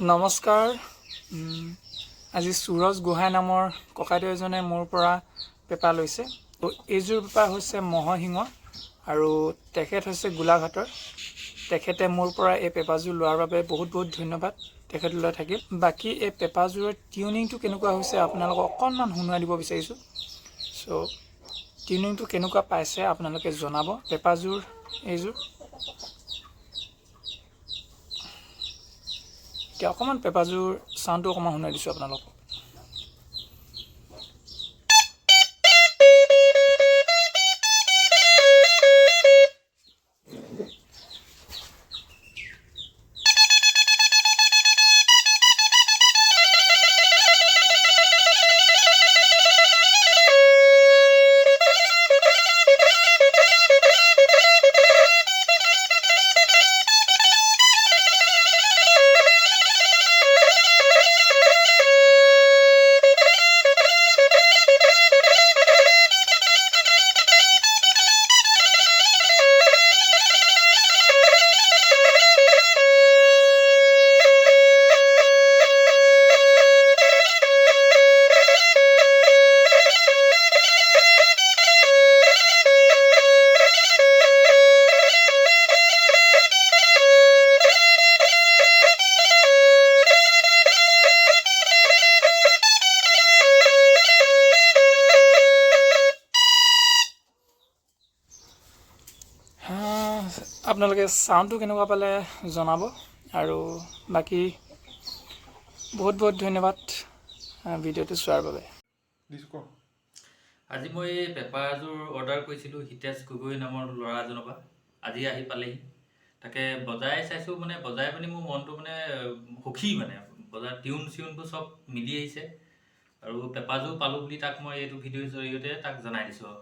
নমস্কাৰ। আজি সুৰজ গোহাঁই নামৰ ককাইদেউ এজনে মোৰ পৰা পেপা লৈছে। এইযোৰ পেপা হৈছে মহসিংহ আৰু তেখেত হৈছে গোলাঘাটৰ। তেখেতে মোৰ পৰা এই পেপাযোৰ লোৱাৰ বাবে বহুত বহুত ধন্যবাদ তেখেতলৈ থাকিল। বাকী এই পেপাযোৰৰ টিউনিংটো কেনেকুৱা হৈছে আপোনালোকক অকণমান শুনাই দিব বিচাৰিছোঁ। টিউনিংটো কেনেকুৱা পাইছে আপোনালোকে জনাব। পেপাযোৰ এইযোৰ এতিয়া অকণমান পেপাযোৰ চাউণ্ডটো অকণমান শুনাই দিছোঁ আপোনালোকক। আপোনালোকে চাউণ্ডটো কেনেকুৱা পালে জনাব আৰু বাকী বহুত বহুত ধন্যবাদ ভিডিঅ'টো চোৱাৰ বাবে। আজি মই এই পেপাৰযোৰ অৰ্ডাৰ কৰিছিলোঁ হিতেশ গগৈ নামৰ ল'ৰা এজনৰ পৰা। আজি আহি পালেহি। তাকে বজাই চাইছোঁ, মানে বজাই পিনি মোৰ মনটো মানে সুখী, মানে বজাৰ চিউনবোৰ চব মিলি আহিছে আৰু পেপাৰযোৰ পালোঁ বুলি তাক মই এইটো ভিডিঅ'ৰ জৰিয়তে তাক জনাই দিছোঁ।